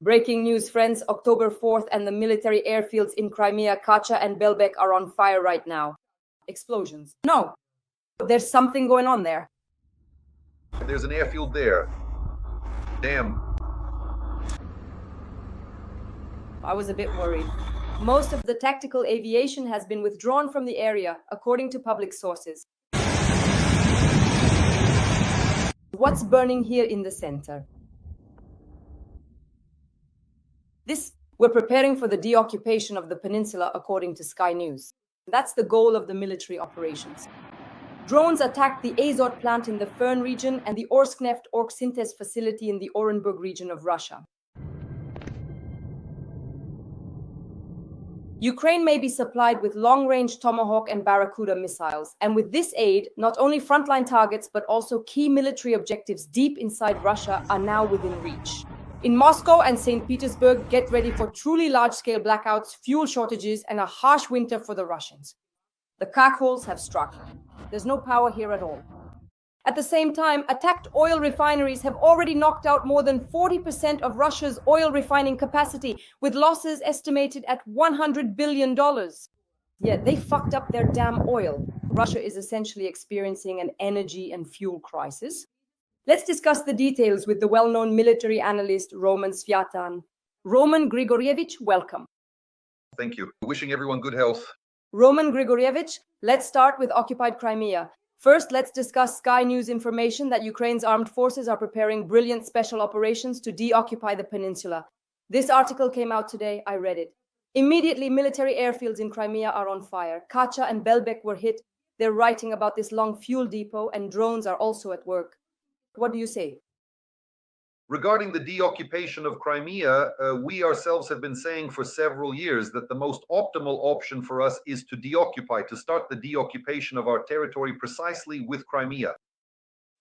Breaking news, friends. October 4th and the military airfields in Crimea, Kacha and Belbek are on fire right now. Explosions. No, there's something going on there. There's an airfield there. Damn. I was a bit worried. Most of the tactical aviation has been withdrawn from the area, according to public sources. What's burning here in the center? We're preparing for the deoccupation of the peninsula, according to Sky News. That's the goal of the military operations. Drones attacked the Azot plant in the Fern region and the Orsknefteorgsintez facility in the Orenburg region of Russia. Ukraine may be supplied with long-range Tomahawk and Barracuda missiles, and with this aid, not only frontline targets but also key military objectives deep inside Russia are now within reach. In Moscow and St. Petersburg, get ready for truly large-scale blackouts, fuel shortages, and a harsh winter for the Russians. The cockholes have struck. There's no power here at all. At the same time, attacked oil refineries have already knocked out more than 40% of Russia's oil refining capacity, with losses estimated at $100 billion. Yeah, they fucked up their damn oil. Russia is essentially experiencing an energy and fuel crisis. Let's discuss the details with the well-known military analyst Roman Sviatan. Roman Grigorievich, welcome. Thank you. Wishing everyone good health. Roman Grigorievich, let's start with occupied Crimea. First, let's discuss Sky News information that Ukraine's armed forces are preparing brilliant special operations to deoccupy the peninsula. This article came out today. I read it. Immediately, military airfields in Crimea are on fire. Kacha and Belbek were hit. They're writing about this long fuel depot, and drones are also at work. What do you say? Regarding the deoccupation of Crimea, we ourselves have been saying for several years that the most optimal option for us is to deoccupy, to start the deoccupation of our territory precisely with Crimea.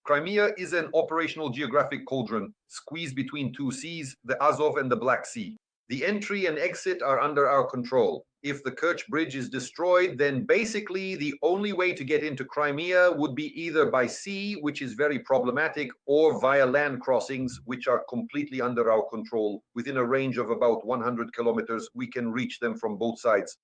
Crimea is an operational geographic cauldron squeezed between two seas, the Azov and the Black Sea. The entry and exit are under our control. If the Kerch Bridge is destroyed, then basically the only way to get into Crimea would be either by sea, which is very problematic, or via land crossings, which are completely under our control. Within a range of about 100 kilometers, we can reach them from both sides.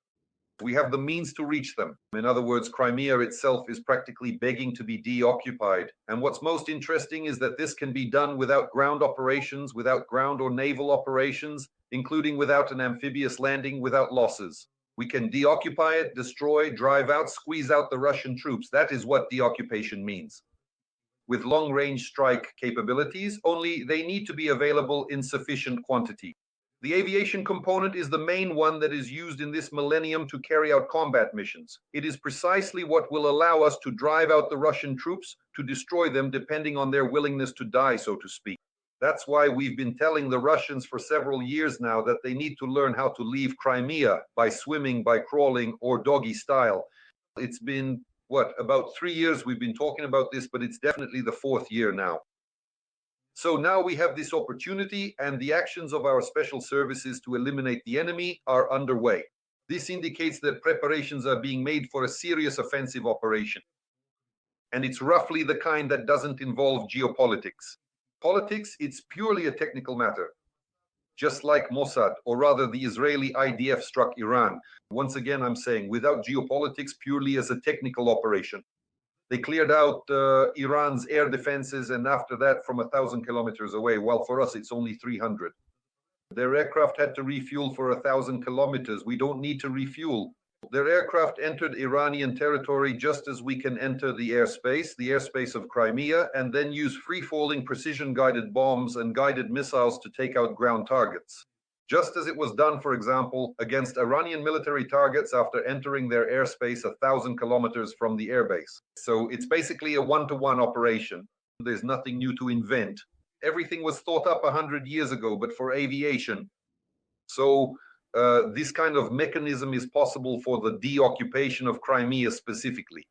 We have the means to reach them. In other words, Crimea itself is practically begging to be deoccupied. And what's most interesting is that this can be done without ground operations, without ground or naval operations, including without an amphibious landing, without losses. We can deoccupy it, destroy, drive out, squeeze out the Russian troops. That is what deoccupation means. With long-range strike capabilities, only they need to be available in sufficient quantity. The aviation component is the main one that is used in this millennium to carry out combat missions. It is precisely what will allow us to drive out the Russian troops, to destroy them, depending on their willingness to die, so to speak. That's why we've been telling the Russians for several years now that they need to learn how to leave Crimea by swimming, by crawling, or doggy style. It's been, about 3 years we've been talking about this, but it's definitely the 4th year now. So now we have this opportunity, and the actions of our special services to eliminate the enemy are underway. This indicates that preparations are being made for a serious offensive operation. And it's roughly the kind that doesn't involve geopolitics. Politics, it's purely a technical matter. Just like Mossad, or rather the Israeli IDF struck Iran. Once again, I'm saying, without geopolitics, purely as a technical operation. They cleared out Iran's air defenses, and after that from 1,000 kilometers away, while for us it's only 300. Their aircraft had to refuel for 1,000 kilometers. We don't need to refuel. Their aircraft entered Iranian territory just as we can enter the airspace of Crimea, and then use free-falling precision-guided bombs and guided missiles to take out ground targets. Just as it was done, for example, against Iranian military targets after entering their airspace 1,000 kilometers from the airbase. So it's basically a one-to-one operation. There's nothing new to invent. Everything was thought up 100 years ago, but for aviation. So this kind of mechanism is possible for the deoccupation of Crimea specifically.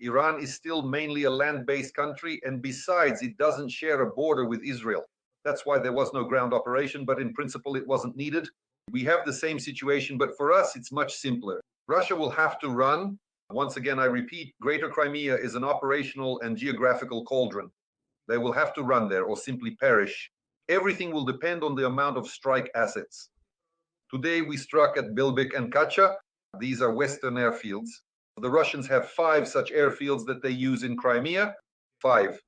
Iran is still mainly a land-based country, and besides, it doesn't share a border with Israel. That's why there was no ground operation, but in principle it wasn't needed. We have the same situation, but for us it's much simpler. Russia will have to run. Once again, I repeat, Greater Crimea is an operational and geographical cauldron. They will have to run there or simply perish. Everything will depend on the amount of strike assets. Today we struck at Belbek and Kacha. These are Western airfields. The Russians have 5 such airfields that they use in Crimea. 5.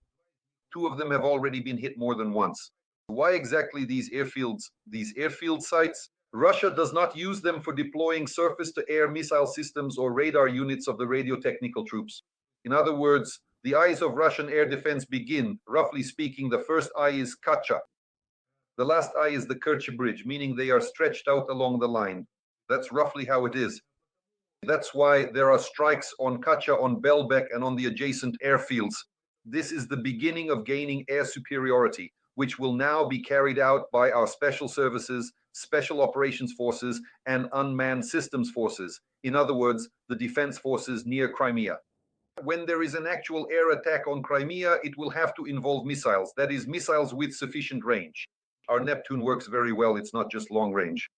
2 of them have already been hit more than once. Why exactly these airfields, these airfield sites? Russia does not use them for deploying surface-to-air missile systems or radar units of the radio-technical troops. In other words, the eyes of Russian air defense begin, roughly speaking, the first eye is Kacha. The last eye is the Kerch Bridge, meaning they are stretched out along the line. That's roughly how it is. That's why there are strikes on Kacha, on Belbek, and on the adjacent airfields. This is the beginning of gaining air superiority, which will now be carried out by our special services, special operations forces, and unmanned systems forces. In other words, the defense forces near Crimea. When there is an actual air attack on Crimea, it will have to involve missiles, that is, missiles with sufficient range. Our Neptune works very well, it's not just long range.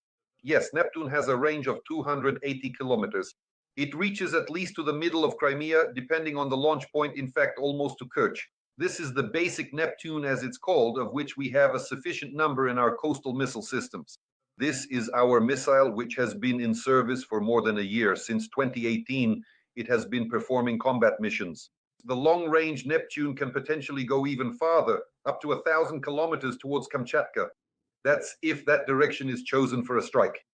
Yes, Neptune has a range of 280 kilometers. It reaches at least to the middle of Crimea, depending on the launch point, in fact, almost to Kerch. This is the basic Neptune, as it's called, of which we have a sufficient number in our coastal missile systems. This is our missile, which has been in service for more than a year. Since 2018, it has been performing combat missions. The long-range Neptune can potentially go even farther, up to 1,000 kilometers towards Kamchatka. That's if that direction is chosen for a strike.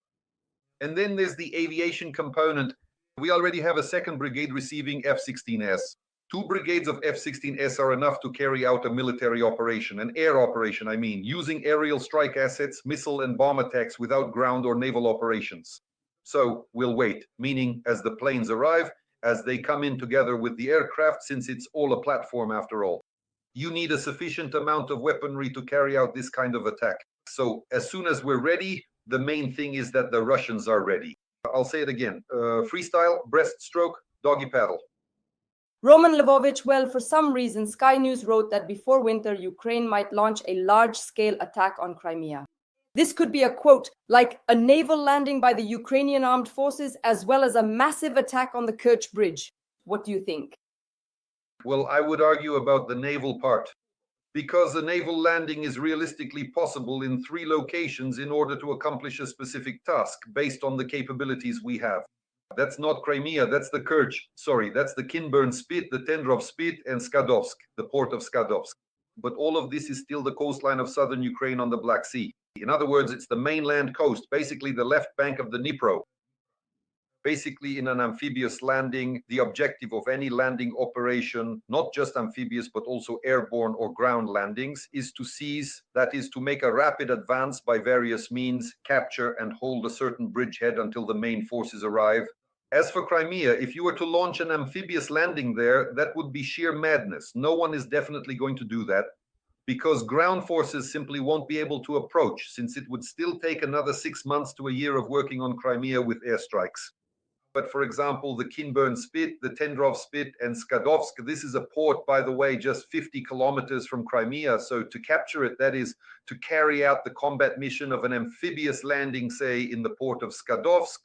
And then there's the aviation component. We already have a 2nd brigade receiving F-16S. 2 brigades of F-16S are enough to carry out a military operation, an air operation, I mean, using aerial strike assets, missile and bomb attacks without ground or naval operations. So we'll wait, meaning as the planes arrive, as they come in together with the aircraft, since it's all a platform after all. You need a sufficient amount of weaponry to carry out this kind of attack. So as soon as we're ready, the main thing is that the Russians are ready. I'll say it again. Freestyle, breaststroke, doggy paddle. Roman Lvovich, well, for some reason, Sky News wrote that before winter, Ukraine might launch a large-scale attack on Crimea. This could be a quote, like a naval landing by the Ukrainian armed forces, as well as a massive attack on the Kerch Bridge. What do you think? Well, I would argue about the naval part, because a naval landing is realistically possible in 3 locations in order to accomplish a specific task based on the capabilities we have. That's not Crimea, that's the Kerch. Sorry, that's the Kinburn Spit, the Tendrov Spit, and Skadovsk, the port of Skadovsk. But all of this is still the coastline of southern Ukraine on the Black Sea. In other words, it's the mainland coast, basically the left bank of the Dnipro. Basically, in an amphibious landing, the objective of any landing operation, not just amphibious, but also airborne or ground landings, is to seize, that is, to make a rapid advance by various means, capture and hold a certain bridgehead until the main forces arrive. As for Crimea, if you were to launch an amphibious landing there, that would be sheer madness. No one is definitely going to do that, because ground forces simply won't be able to approach, since it would still take another 6 months to a year of working on Crimea with airstrikes. But for example, the Kinburn Spit, the Tendrov Spit, and Skadovsk, this is a port, by the way, just 50 kilometers from Crimea. So to capture it, that is to carry out the combat mission of an amphibious landing, say, in the port of Skadovsk,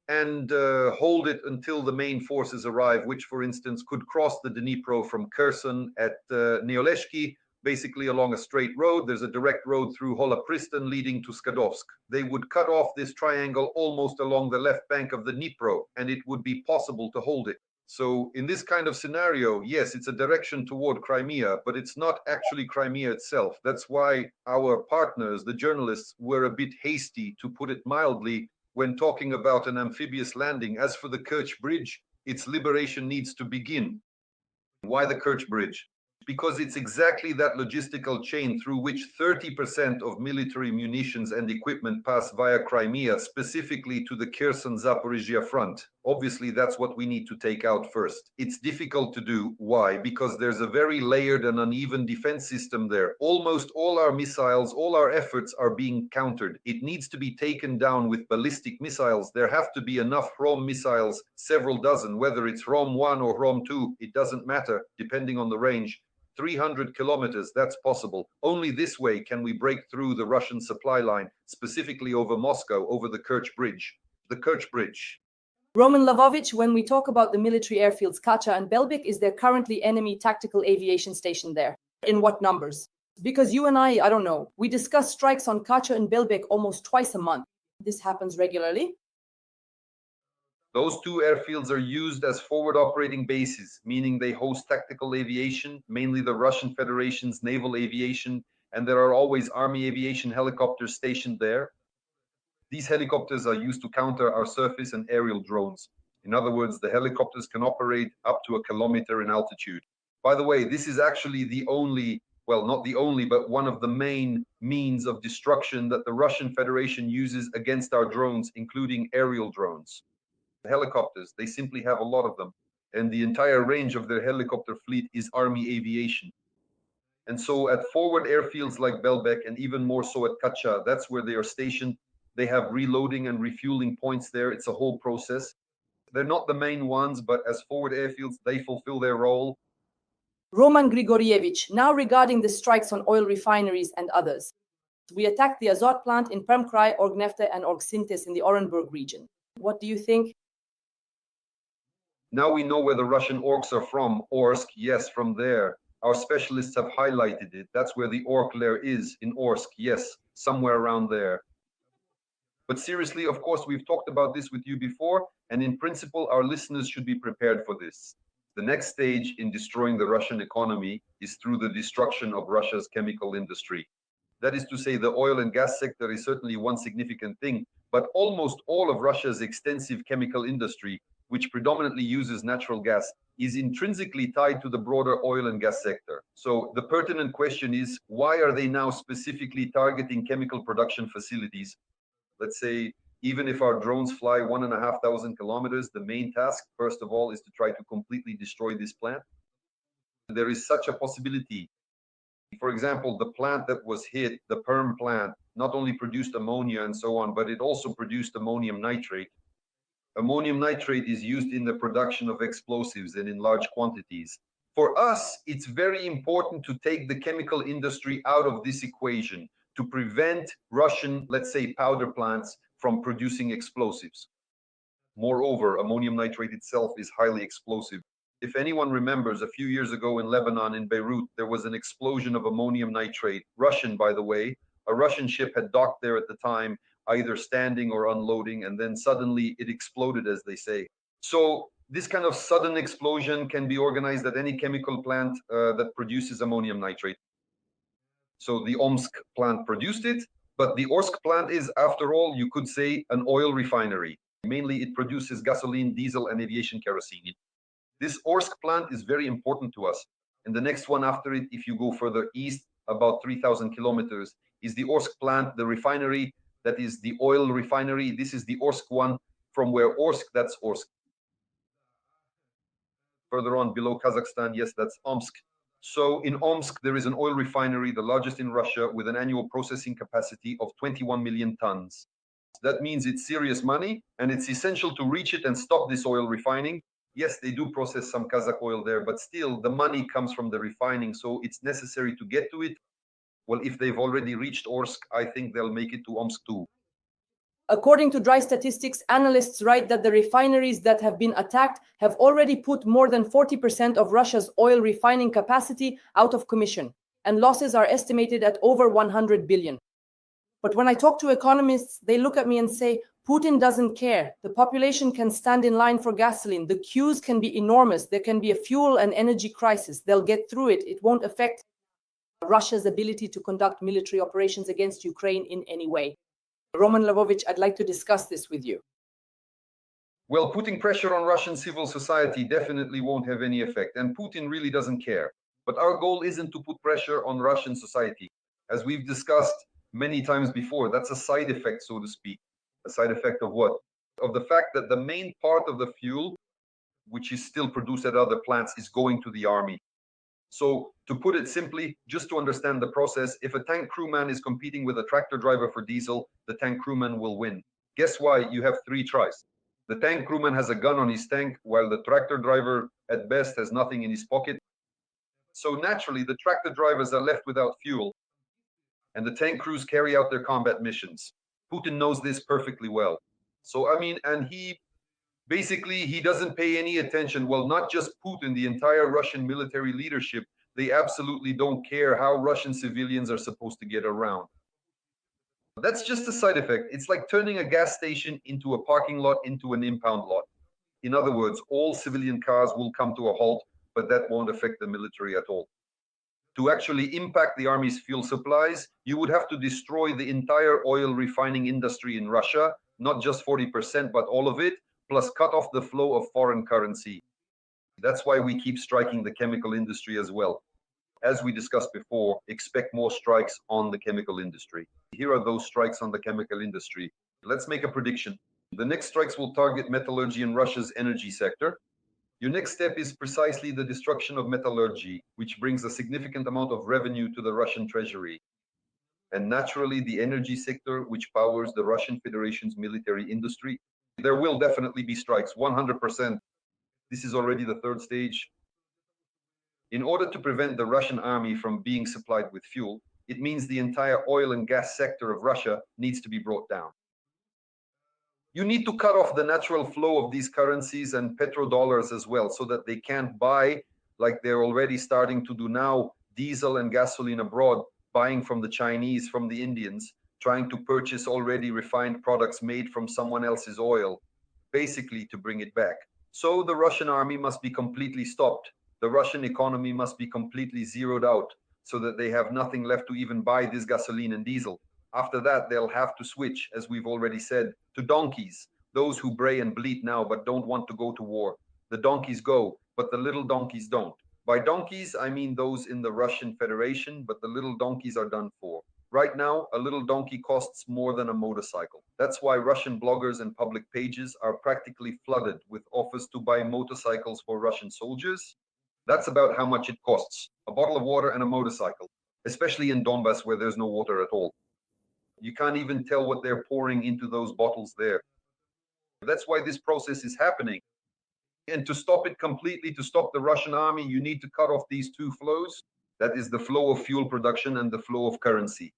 and hold it until the main forces arrive, which, for instance, could cross the Dnipro from Kherson at Neoleshki, basically along a straight road. There's a direct road through Holopristan leading to Skadovsk. They would cut off this triangle almost along the left bank of the Dnipro, and it would be possible to hold it. So in this kind of scenario, yes, it's a direction toward Crimea, but it's not actually Crimea itself. That's why our partners, the journalists, were a bit hasty, to put it mildly, when talking about an amphibious landing. As for the Kerch Bridge, its liberation needs to begin. Why the Kerch Bridge? Because it's exactly that logistical chain through which 30% of military munitions and equipment pass via Crimea, specifically to the Kherson-Zaporizhia front. Obviously, that's what we need to take out first. It's difficult to do. Why? Because there's a very layered and uneven defense system there. Almost all our missiles, all our efforts are being countered. It needs to be taken down with ballistic missiles. There have to be enough Hrom missiles, several dozen, whether it's Hrom 1 or Hrom 2, it doesn't matter, depending on the range. 300 kilometers, that's possible. Only this way can we break through the Russian supply line, specifically over Moscow, over the Kerch Bridge. The Kerch Bridge. Roman Lvovich, when we talk about the military airfields Kacha and Belbek, is there currently enemy tactical aviation stationed there? In what numbers? Because you and I don't know, we discuss strikes on Kacha and Belbek almost twice a month. This happens regularly. Those two airfields are used as forward operating bases, meaning they host tactical aviation, mainly the Russian Federation's naval aviation, and there are always Army aviation helicopters stationed there. These helicopters are used to counter our surface and aerial drones. In other words, the helicopters can operate up to 1 kilometer in altitude. By the way, this is actually the only, well, not the only, but one of the main means of destruction that the Russian Federation uses against our drones, including aerial drones. Helicopters, they simply have a lot of them, and the entire range of their helicopter fleet is Army aviation. And so at forward airfields like Belbek, and even more so at Kacha, that's where they are stationed. They have reloading and refueling points there. It's a whole process. They're not the main ones, but as forward airfields, they fulfill their role. Roman Grigorievich, now regarding the strikes on oil refineries and others. We attacked the Azot plant in Perm Krai, Orsknefteorgsintez in the Orenburg region. What do you think? Now we know where the Russian orcs are from. Orsk, yes, from there. Our specialists have highlighted it. That's where the orc lair is, in Orsk, yes, somewhere around there. But seriously, of course, we've talked about this with you before, and in principle, our listeners should be prepared for this. The next stage in destroying the Russian economy is through the destruction of Russia's chemical industry. That is to say, the oil and gas sector is certainly one significant thing, but almost all of Russia's extensive chemical industry, which predominantly uses natural gas, is intrinsically tied to the broader oil and gas sector. So the pertinent question is, why are they now specifically targeting chemical production facilities? Let's say, even if our drones fly 1,500 kilometers, the main task, first of all, is to try to completely destroy this plant. There is such a possibility. For example, the plant that was hit, the Perm plant, not only produced ammonia and so on, but it also produced ammonium nitrate. Ammonium nitrate is used in the production of explosives and in large quantities. For us, it's very important to take the chemical industry out of this equation to prevent Russian, let's say, powder plants from producing explosives. Moreover, ammonium nitrate itself is highly explosive. If anyone remembers, a few years ago in Lebanon, in Beirut, there was an explosion of ammonium nitrate, Russian, by the way. A Russian ship had docked there at the time, either standing or unloading, and then suddenly it exploded, as they say. So this kind of sudden explosion can be organized at any chemical plant that produces ammonium nitrate. So the Omsk plant produced it, but the Orsk plant is, after all, you could say, an oil refinery. Mainly it produces gasoline, diesel, and aviation kerosene. This Orsk plant is very important to us. And the next one after it, if you go further east, about 3,000 kilometers, is the Orsk plant, the refinery that is the oil refinery. This is the Orsk one, from where Orsk, that's Orsk. Further on below Kazakhstan, yes, that's Omsk. So in Omsk, there is an oil refinery, the largest in Russia, with an annual processing capacity of 21 million tons. That means it's serious money, and it's essential to reach it and stop this oil refining. Yes, they do process some Kazakh oil there, but still the money comes from the refining, so it's necessary to get to it. Well, if they've already reached Orsk, I think they'll make it to Omsk too. According to dry statistics, analysts write that the refineries that have been attacked have already put more than 40% of Russia's oil refining capacity out of commission, and losses are estimated at over 100 billion. But when I talk to economists, they look at me and say, Putin doesn't care. The population can stand in line for gasoline. The queues can be enormous. There can be a fuel and energy crisis. They'll get through it. It won't affect Russia's ability to conduct military operations against Ukraine in any way. Roman Lvovich, I'd like to discuss this with you. Well, putting pressure on Russian civil society definitely won't have any effect, and Putin really doesn't care. But our goal isn't to put pressure on Russian society. As we've discussed many times before, that's a side effect, so to speak. A side effect of what? Of the fact that the main part of the fuel, which is still produced at other plants, is going to the army. So to put it simply, just to understand the process, if a tank crewman is competing with a tractor driver for diesel, the tank crewman will win. Guess why? You have three tries. The tank crewman has a gun on his tank, while the tractor driver at best has nothing in his pocket. So naturally, the tractor drivers are left without fuel, and the tank crews carry out their combat missions. Putin knows this perfectly well. So, I mean, and he doesn't pay any attention. Well, not just Putin, the entire Russian military leadership They absolutely don't care how Russian civilians are supposed to get around. That's just a side effect. It's like turning a gas station into a parking lot into an impound lot. In other words, all civilian cars will come to a halt, but that won't affect the military at all. To actually impact the army's fuel supplies, you would have to destroy the entire oil refining industry in Russia, not just 40%, but all of it, plus cut off the flow of foreign currency. That's why we keep striking the chemical industry as well. As we discussed before, expect more strikes on the chemical industry. Here are those strikes on the chemical industry. Let's make a prediction. The next strikes will target metallurgy in Russia's energy sector. Your next step is precisely the destruction of metallurgy, which brings a significant amount of revenue to the Russian treasury. And naturally, the energy sector, which powers the Russian Federation's military industry. There will definitely be strikes, 100%. This is already the third stage. In order to prevent the Russian army from being supplied with fuel, it means the entire oil and gas sector of Russia needs to be brought down. You need to cut off the natural flow of these currencies and petrodollars as well, so that they can't buy, like they're already starting to do now, diesel and gasoline abroad, buying from the Chinese, from the Indians, trying to purchase already refined products made from someone else's oil, basically to bring it back. So the Russian army must be completely stopped. The Russian economy must be completely zeroed out, so that they have nothing left to even buy this gasoline and diesel. After that, they'll have to switch, as we've already said, to donkeys, those who bray and bleat now but don't want to go to war. The donkeys go, but the little donkeys don't. By donkeys, I mean those in the Russian Federation, but the little donkeys are done for. Right now, a little donkey costs more than a motorcycle. That's why Russian bloggers and public pages are practically flooded with offers to buy motorcycles for Russian soldiers. That's about how much it costs, a bottle of water and a motorcycle, especially in Donbass where there's no water at all. You can't even tell what they're pouring into those bottles there. That's why this process is happening. And to stop it completely, to stop the Russian army, you need to cut off these two flows. That is the flow of fuel production and the flow of currency.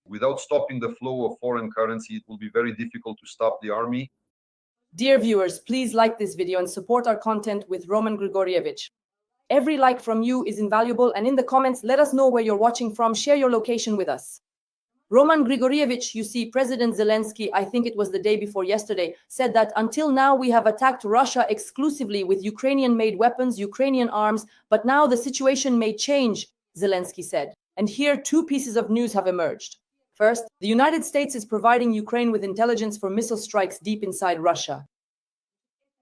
Without stopping the flow of foreign currency, it will be very difficult to stop the army. Dear viewers, please like this video and support our content with Roman Grigorievich. Every like from you is invaluable, and in the comments, let us know where you're watching from. Share your location with us. Roman Grigorievich, you see, President Zelensky, I think it was the day before yesterday, said that until now we have attacked Russia exclusively with Ukrainian-made weapons, Ukrainian arms, but now the situation may change, Zelensky said. And here, two pieces of news have emerged. First, the United States is providing Ukraine with intelligence for missile strikes deep inside Russia.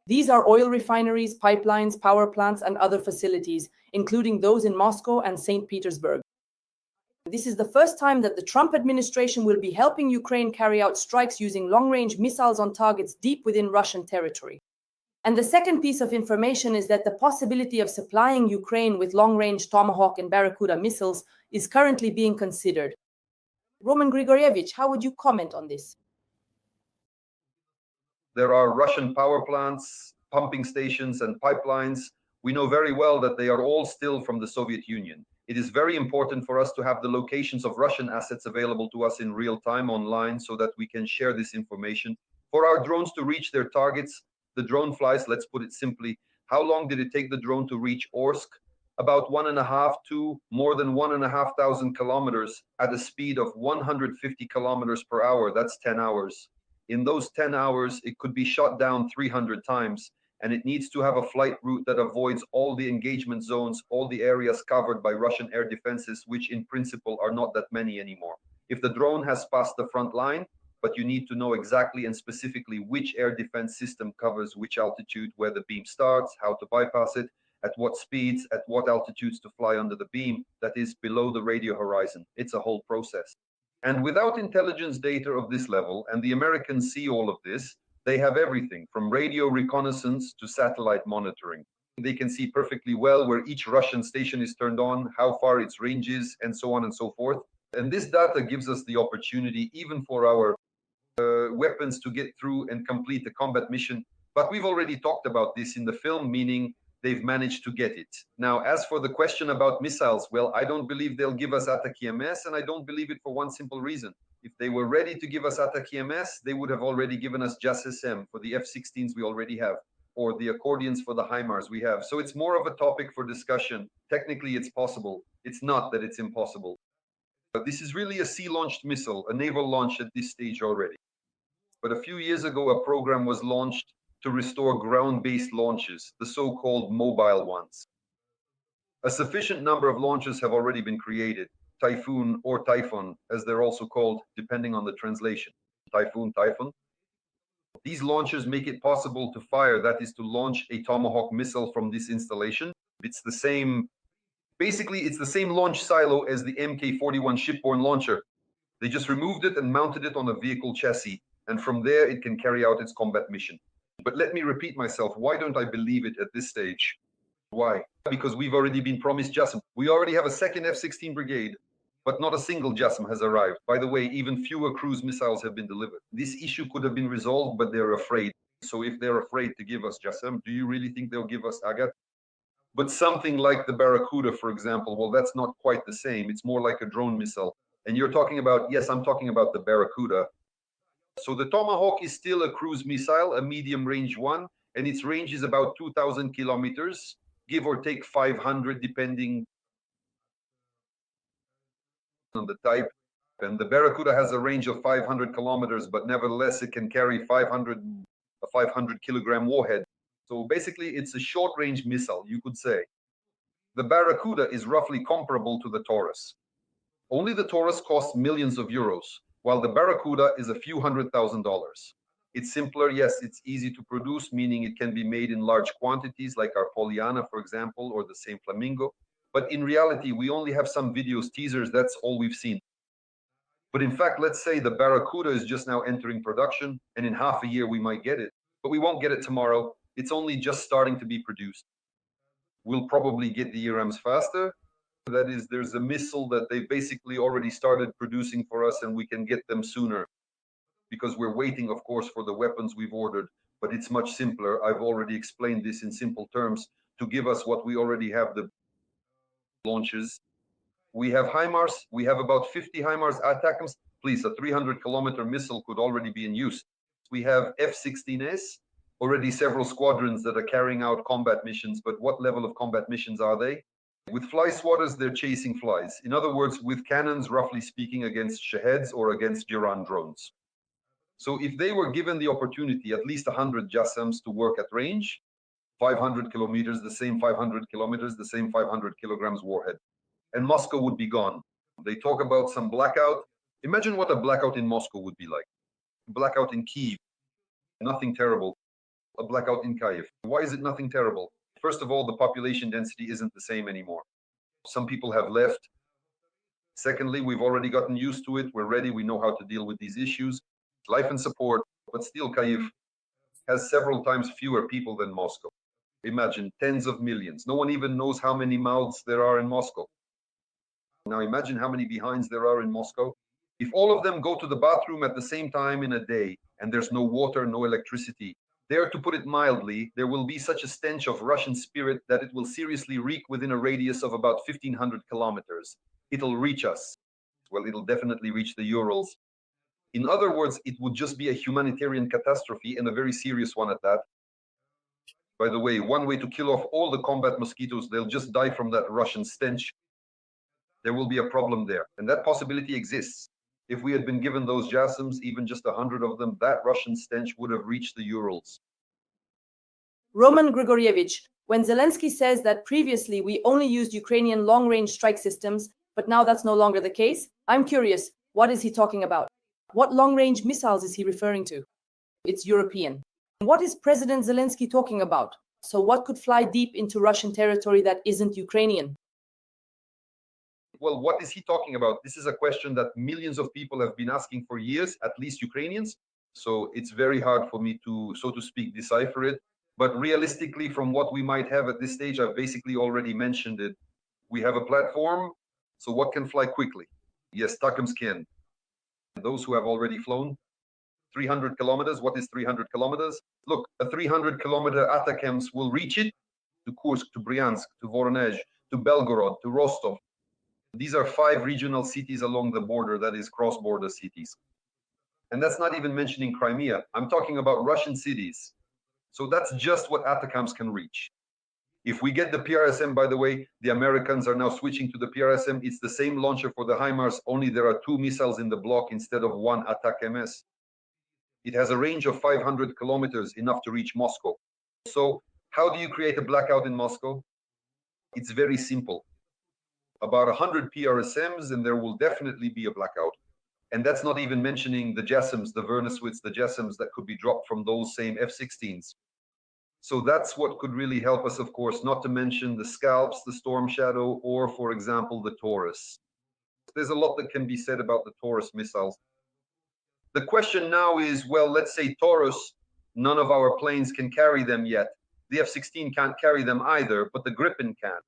These are oil refineries, pipelines, power plants, and other facilities, including those in Moscow and St. Petersburg. This is the first time that the Trump administration will be helping Ukraine carry out strikes using long-range missiles on targets deep within Russian territory. And the second piece of information is that the possibility of supplying Ukraine with long-range Tomahawk and Barracuda missiles is currently being considered. Roman Grigorievich, how would you comment on this? There are Russian power plants, pumping stations, and pipelines. We know very well that they are all still from the Soviet Union. It is very important for us to have the locations of Russian assets available to us in real time online so that we can share this information. For our drones to reach their targets, the drone flies, let's put it simply, how long did it take the drone to reach Orsk? About 1.5 to more than 1,500 kilometers at a speed of 150 kilometers per hour. That's 10 hours. In those 10 hours, it could be shot down 300 times. And it needs to have a flight route that avoids all the engagement zones, all the areas covered by Russian air defenses, which in principle are not that many anymore. If the drone has passed the front line, but you need to know exactly and specifically which air defense system covers which altitude, where the beam starts, how to bypass it, at what speeds, at what altitudes to fly under the beam, that is below the radio horizon. It's a whole process. And without intelligence data of this level, and the Americans see all of this, they have everything from radio reconnaissance to satellite monitoring. They can see perfectly well where each Russian station is turned on, how far its range is, and so on and so forth. And this data gives us the opportunity, even for our weapons, to get through and complete the combat mission. But we've already talked about this in the film, meaning they've managed to get it. Now, as for the question about missiles, well, I don't believe they'll give us Ataki-MS, and I don't believe it for one simple reason. If they were ready to give us Ataki-MS, they would have already given us JAS-SM for the F-16s we already have. or the accordions for the HIMARS we have. So it's more of a topic for discussion. Technically, it's possible. It's not that it's impossible. But this is really a sea-launched missile, a naval launch at this stage already. But a few years ago, a program was launched to restore ground-based launches, the so-called mobile ones. A sufficient number of launches have already been created, Typhoon or Typhon, as they're also called, depending on the translation. Typhoon, Typhon. These launches make it possible to fire, that is to launch a Tomahawk missile from this installation. It's the same, basically it's the same launch silo as the Mk-41 shipborne launcher. They just removed it and mounted it on a vehicle chassis, and from there it can carry out its combat mission. But let me repeat myself, why don't I believe it at this stage? Why? Because we've already been promised JASSM. We already have a second F-16 brigade, but not a single JASSM has arrived. By the way, even fewer cruise missiles have been delivered. This issue could have been resolved, but they're afraid. So if they're afraid to give us JASSM, do you really think they'll give us Azot? But something like the Barracuda, for example, well, that's not quite the same. It's more like a drone missile. And you're talking about, yes, I'm talking about the Barracuda. So the Tomahawk is still a cruise missile, a medium range one, and its range is about 2,000 kilometers, give or take 500, depending on the type. And the Barracuda has a range of 500 kilometers, but nevertheless, it can carry a 500 kilogram warhead. So basically, it's a short range missile, you could say. The Barracuda is roughly comparable to the Taurus. Only the Taurus costs millions of euros, while the Barracuda is a few $100,000. It's simpler, yes, it's easy to produce, meaning it can be made in large quantities, like our Pollyanna, for example, or the same Flamingo. But in reality, we only have some videos, teasers, that's all we've seen. But in fact, let's say the Barracuda is just now entering production, and in half a year we might get it. But we won't get it tomorrow. It's only just starting to be produced. We'll probably get the ERAMs faster. That is, there's a missile that they basically already started producing for us, and we can get them sooner. Because we're waiting, of course, for the weapons we've ordered. But it's much simpler. I've already explained this in simple terms to give us what we already have, the launches. We have HIMARS. We have about 50 HIMARS ATACMS. Please, a 300-kilometer missile could already be in use. We have F-16S, already several squadrons that are carrying out combat missions. But what level of combat missions are they? With fly swatters, they're chasing flies. In other words, with cannons, roughly speaking, against Shaheds or against Iran drones. So if they were given the opportunity, at least 100 JASSMs to work at range, 500 kilometers, the same 500 kilometers, the same 500 kilograms warhead, and Moscow would be gone. They talk about some blackout. Imagine what a blackout in Moscow would be like. Blackout in Kyiv, nothing terrible. A blackout in Kyiv. Why is it nothing terrible? First of all, the population density isn't the same anymore. Some people have left. Secondly, we've already gotten used to it. We're ready. We know how to deal with these issues. Life and support, but still Kyiv has several times fewer people than Moscow. Imagine tens of millions. No one even knows how many mouths there are in Moscow. Now imagine how many behinds there are in Moscow. If all of them go to the bathroom at the same time in a day, and there's no water, no electricity, there, to put it mildly, there will be such a stench of Russian spirit that it will seriously reek within a radius of about 1,500 kilometers. It'll reach us. Well, it'll definitely reach the Urals. In other words, it would just be a humanitarian catastrophe, and a very serious one at that. By the way, one way to kill off all the combat mosquitoes, they'll just die from that Russian stench. There will be a problem there, and that possibility exists. If we had been given those JASSMs, even just 100 of them, that Russian stench would have reached the Urals. Roman Grigorievich, when Zelensky says that previously we only used Ukrainian long-range strike systems, but now that's no longer the case, I'm curious, what is he talking about? What long-range missiles is he referring to? It's European. What is President Zelensky talking about? So what could fly deep into Russian territory that isn't Ukrainian? Well, what is he talking about? This is a question that millions of people have been asking for years, at least Ukrainians. So it's very hard for me to, so to speak, decipher it. But realistically, from what we might have at this stage, I've basically already mentioned it. We have a platform. So what can fly quickly? Yes, TACMs can. Those who have already flown 300 kilometers. What is 300 kilometers? Look, a 300-kilometer ATACMS will reach it to Kursk, to Bryansk, to Voronezh, to Belgorod, to Rostov. These are 5 regional cities along the border, that is cross-border cities. And that's not even mentioning Crimea. I'm talking about Russian cities. So that's just what ATACMS can reach. If we get the PRSM, by the way, the Americans are now switching to the PRSM. It's the same launcher for the HIMARS, only there are 2 missiles in the block instead of 1 ATAC-MS. It has a range of 500 kilometers, enough to reach Moscow. So how do you create a blackout in Moscow? It's very simple. About 100 PRSMs, and there will definitely be a blackout. And that's not even mentioning the JASSMs, the Verneswits, the JASSMs that could be dropped from those same F-16s. So that's what could really help us, of course, not to mention the Scalps, the Storm Shadow, or, for example, the Taurus. There's a lot that can be said about the Taurus missiles. The question now is, well, let's say Taurus, none of our planes can carry them yet. The F-16 can't carry them either, but the Gripen can.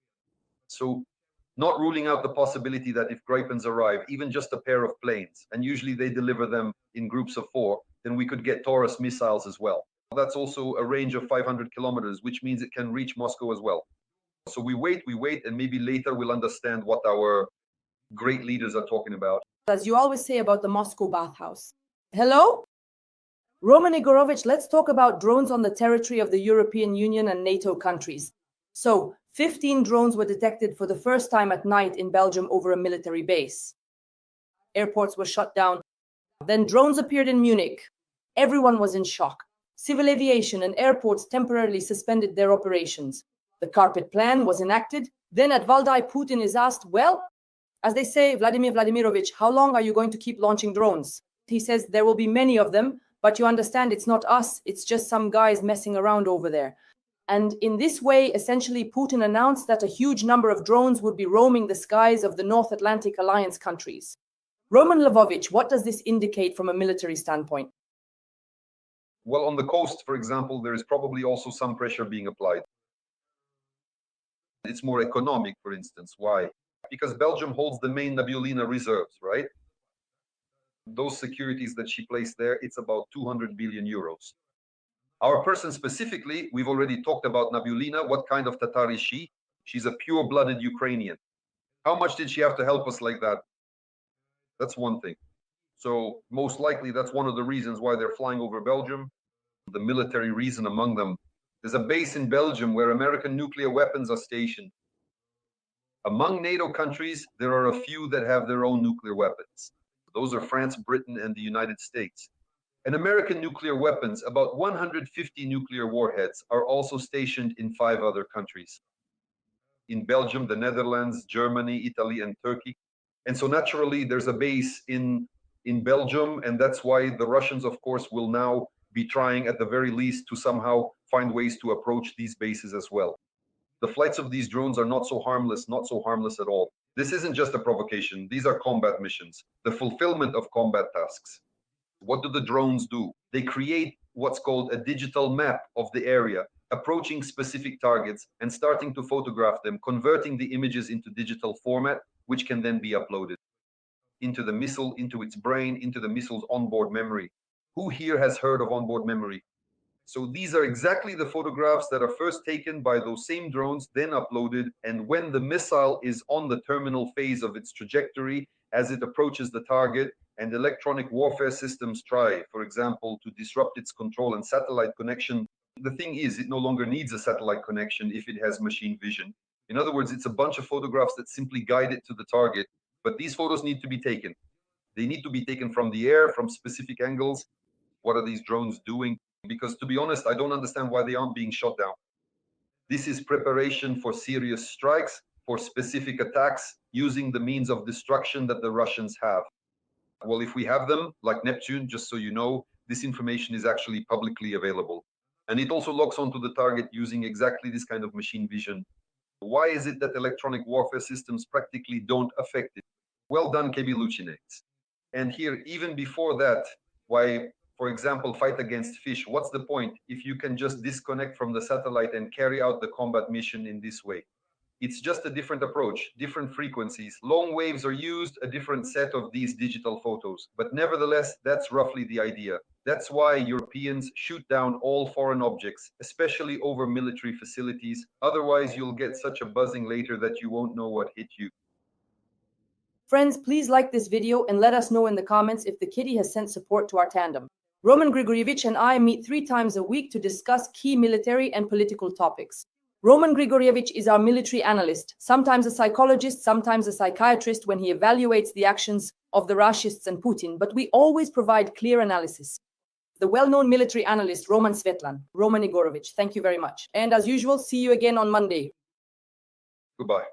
So not ruling out the possibility that if Gripens arrive, even just a pair of planes, and usually they deliver them in groups of 4, then we could get Taurus missiles as well. That's also a range of 500 kilometers, which means it can reach Moscow as well. So we wait, and maybe later we'll understand what our great leaders are talking about. As you always say about the Moscow bathhouse. Hello? Roman Igorovich, let's talk about drones on the territory of the European Union and NATO countries. So, 15 drones were detected for the first time at night in Belgium over a military base. Airports were shut down. Then drones appeared in Munich. Everyone was in shock. Civil aviation and airports temporarily suspended their operations. The carpet plan was enacted. Then at Valdai, Putin is asked, well, as they say, Vladimir Vladimirovich, how long are you going to keep launching drones? He says there will be many of them, but you understand it's not us, it's just some guys messing around over there. And in this way, essentially, Putin announced that a huge number of drones would be roaming the skies of the North Atlantic Alliance countries. Roman Lvovich, what does this indicate from a military standpoint? Well, on the coast, for example, there is probably also some pressure being applied. It's more economic, for instance. Why? Because Belgium holds the main Nabulina reserves, right? Those securities that she placed there, it's about 200 billion euros. Our person specifically, we've already talked about Nabulina. What kind of Tatar is she? She's a pure-blooded Ukrainian. How much did she have to help us like that? That's one thing. So most likely that's one of the reasons why they're flying over Belgium. The military reason among them. There's a base in Belgium where American nuclear weapons are stationed. Among NATO countries, there are a few that have their own nuclear weapons. Those are France, Britain, and the United States. And American nuclear weapons, about 150 nuclear warheads, are also stationed in 5 other countries. In Belgium, the Netherlands, Germany, Italy, and Turkey. And so naturally, there's a base in Belgium, and that's why the Russians, of course, will now be trying at the very least to somehow find ways to approach these bases as well. The flights of these drones are not so harmless at all. This isn't just a provocation. These are combat missions, the fulfillment of combat tasks. What do the drones do? They create what's called a digital map of the area, approaching specific targets and starting to photograph them, converting the images into digital format, which can then be uploaded into the missile, into its brain, into the missile's onboard memory. Who here has heard of onboard memory? So these are exactly the photographs that are first taken by those same drones, then uploaded, and when the missile is on the terminal phase of its trajectory, as it approaches the target, and electronic warfare systems try, for example, to disrupt its control and satellite connection. The thing is, it no longer needs a satellite connection if it has machine vision. In other words, it's a bunch of photographs that simply guide it to the target. But these photos need to be taken. They need to be taken from the air, from specific angles. What are these drones doing? Because to be honest, I don't understand why they aren't being shot down. This is preparation for serious strikes, for specific attacks, using the means of destruction that the Russians have. Well, if we have them, like Neptune, just so you know, this information is actually publicly available. And it also locks onto the target using exactly this kind of machine vision. Why is it that electronic warfare systems practically don't affect it? Well done, KB Lucinates. And here, even before that, why, for example, fight against fish? What's the point if you can just disconnect from the satellite and carry out the combat mission in this way? It's just a different approach, different frequencies. Long waves are used, a different set of these digital photos. But nevertheless, that's roughly the idea. That's why Europeans shoot down all foreign objects, especially over military facilities. Otherwise, you'll get such a buzzing later that you won't know what hit you. Friends, please like this video and let us know in the comments if the kitty has sent support to our tandem. Roman Grigorievich and I meet 3 times a week to discuss key military and political topics. Roman Grigorievich is our military analyst, sometimes a psychologist, sometimes a psychiatrist when he evaluates the actions of the Rushists and Putin, but we always provide clear analysis. The well-known military analyst Roman Igorovich, thank you very much. And as usual, see you again on Monday. Goodbye.